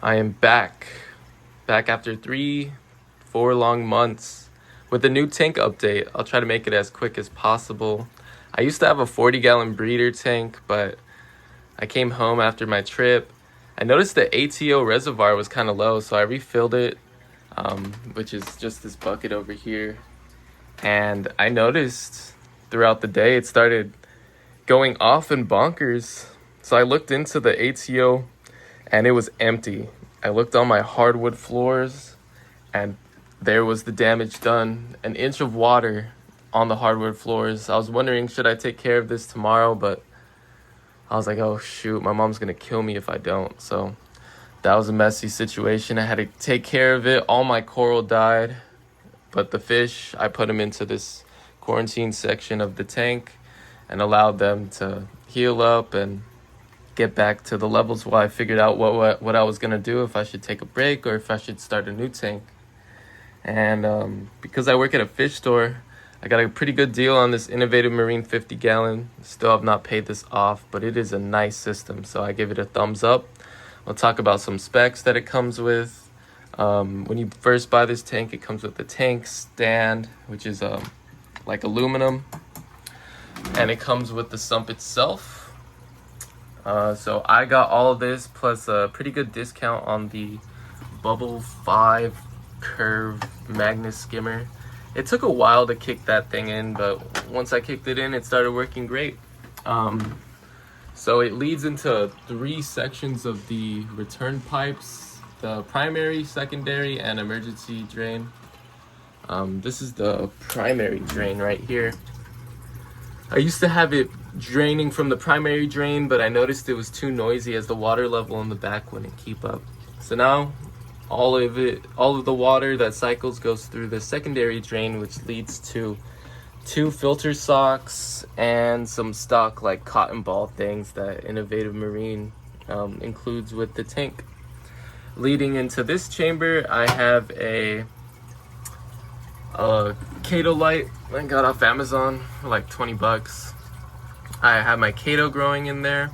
I am back after 4 long months with a new tank update. I'll try to make it as quick as possible. I used to have a 40-gallon breeder tank, but I came home after my trip. I noticed the ATO reservoir was kind of low, so I refilled it, which is just this bucket over here. And I noticed throughout the day it started going off in bonkers. So I looked into the ATO and it was empty. I looked on my hardwood floors and there was the damage done. An inch of water on the hardwood floors. I was wondering, should I take care of this tomorrow? But I was like, oh shoot, my mom's gonna kill me if I don't. So that was a messy situation. I had to take care of it. All my coral died, but the fish, I put them into this quarantine section of the tank and allowed them to heal up and get back to the levels while I figured out what I was gonna do, if I should take a break or if I should start a new tank. And because I work at a fish store, I got a pretty good deal on this Innovative Marine 50-gallon. Still have not paid this off, but it is a nice system, so I give it a thumbs up. We'll talk about some specs that it comes with. When you first buy this tank, it comes with the tank stand, which is like aluminum, and it comes with the sump itself. So I got all of this plus a pretty good discount on the Bubble 5 curve Magnus skimmer. It took a while to kick that thing in, but once I kicked it in, it started working great. So it leads into 3 sections of the return pipes: the primary, secondary, and emergency drain. This is the primary drain right here. I used to have it draining from the primary drain, but I noticed it was too noisy as the water level in the back wouldn't keep up. So now all of the water that cycles goes through the secondary drain, which leads to 2 filter socks and some stock like cotton ball things that Innovative Marine includes with the tank. Leading into this chamber, I have a Kato light I got off Amazon for like 20 bucks. I have my Kato growing in there,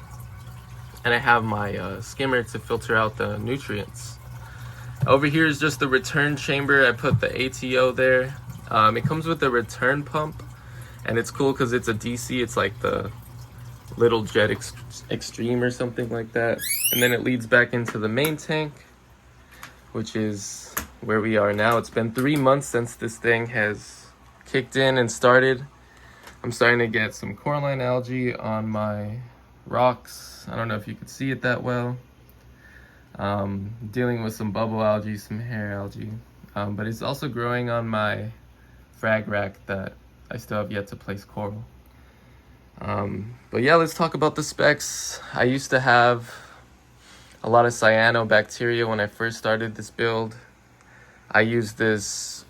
and I have my skimmer to filter out the nutrients. Over here is just the return chamber. I put the ATO there. It comes with a return pump, and it's cool because it's a DC. It's like the little jet extreme or something like that. And then it leads back into the main tank, which is where we are now. It's been 3 months since this thing has kicked in and started. I'm starting to get some coralline algae on my rocks. I don't know if you can see it that well. Dealing with some bubble algae, some hair algae. But it's also growing on my frag rack that I still have yet to place coral. But yeah, let's talk about the specs. I used to have a lot of cyanobacteria when I first started this build. I used this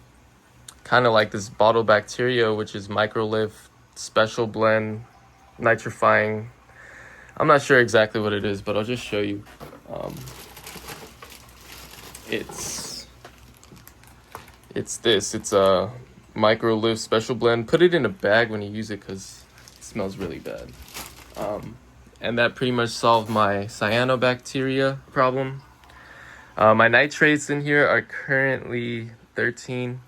kind of like this bottle bacteria, which is microlift special blend nitrifying. I'm not sure exactly what it is, but I'll just show you. It's a microlift special blend. Put it in a bag when you use it because it smells really bad. And that pretty much solved my cyanobacteria problem. My nitrates in here are currently 13.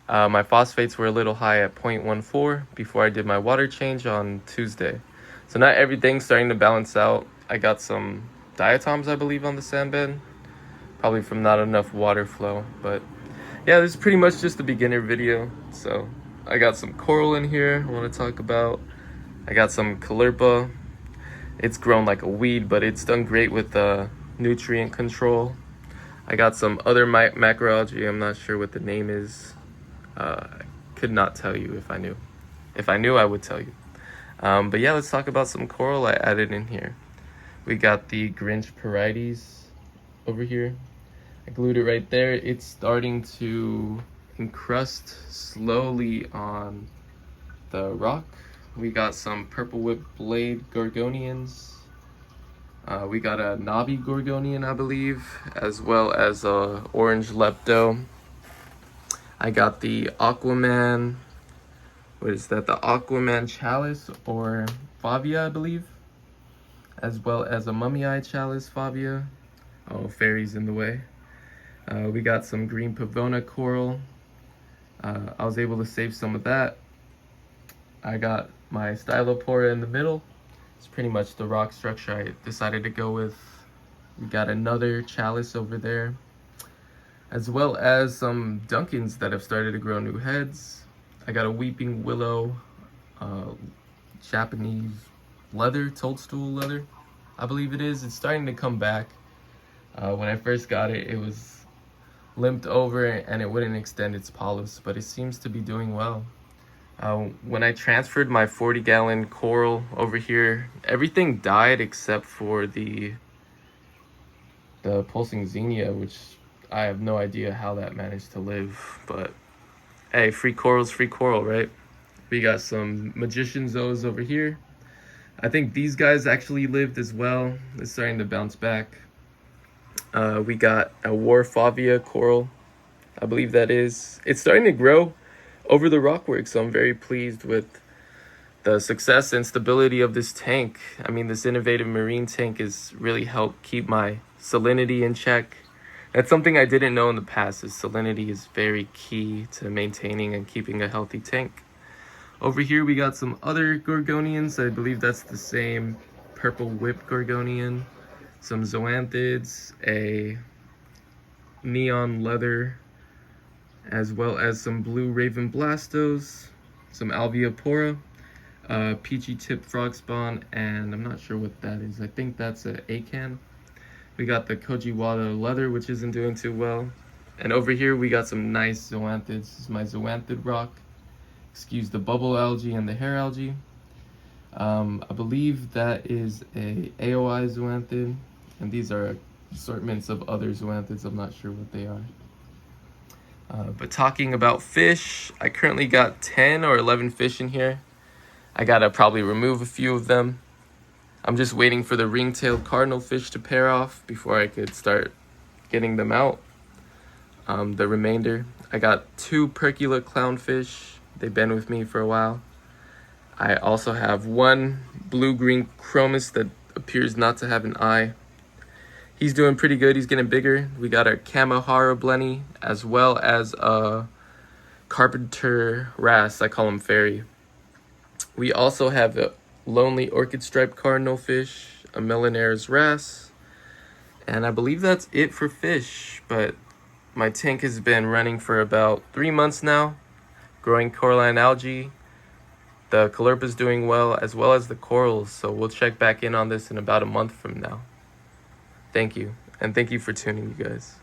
My phosphates were a little high at 0.14 before I did my water change on Tuesday. So now everything's starting to balance out. I got some diatoms, I believe, on the sand bed. Probably from not enough water flow. But yeah, this is pretty much just the beginner video. So I got some coral in here I want to talk about. I got some caulerpa. It's grown like a weed, but it's done great with nutrient control. I got some other macroalgae. I'm not sure what the name is. Could not tell you if I knew. If I knew, I would tell you. But yeah, let's talk about some coral I added in here. We got the Grinch Parides over here. I glued it right there. It's starting to encrust slowly on the rock. We got some purple whip blade gorgonians. We got a knobby gorgonian, I believe, as well as a orange lepto. I got the Aquaman, what is that? The Aquaman chalice or Favia, I believe, as well as a mummy eye chalice Favia. Oh, fairies in the way. We got some green pavona coral. I was able to save some of that. I got my stylopora in the middle. It's pretty much the rock structure I decided to go with. We got another chalice over there, as well as some Dunkins that have started to grow new heads. I got a weeping willow, uh, Japanese leather, toadstool leather, I believe it is. It's starting to come back. When I first got it, it was limped over and it wouldn't extend its polyps, but it seems to be doing well. When I transferred my 40-gallon coral over here, everything died except for the pulsing xenia, which I have no idea how that managed to live. But hey, free coral's free coral, right? We got some magician zoas over here. I think these guys actually lived as well. It's starting to bounce back. We got a Warfavia coral, I believe that is. It's starting to grow over the rockwork, so I'm very pleased with the success and stability of this tank. I mean, this innovative marine tank has really helped keep my salinity in check. That's something I didn't know in the past, is salinity is very key to maintaining and keeping a healthy tank. Over here we got some other gorgonians. I believe that's the same purple whip gorgonian. Some zoanthids, a neon leather, as well as some blue raven blastos, some alveopora, peachy tip frog spawn, and I'm not sure what that is. I think that's a acan. We got the Kojiwada leather, which isn't doing too well. And over here we got some nice zoanthids. This is my zoanthid rock. Excuse the bubble algae and the hair algae. I believe that is a AOI zoanthid, and these are assortments of other zoanthids. I'm not sure what they are. But talking about fish, I currently got 10 or 11 fish in here. I gotta probably remove a few of them. I'm just waiting for the ring-tailed cardinal fish to pair off before I could start getting them out. The remainder, I got 2 percula clownfish. They've been with me for a while. I also have 1 blue-green chromis that appears not to have an eye. He's doing pretty good. He's getting bigger. We got our Kamahara blenny, as well as a carpenter wrasse. I call him fairy. We also have a lonely orchid striped cardinal fish, a Melanera's wrasse, and I believe that's it for fish. But my tank has been running for about 3 months now, growing coralline algae. The caulerpa's doing well as the corals, so we'll check back in on this in about a month from now. Thank you, and thank you for tuning, you guys.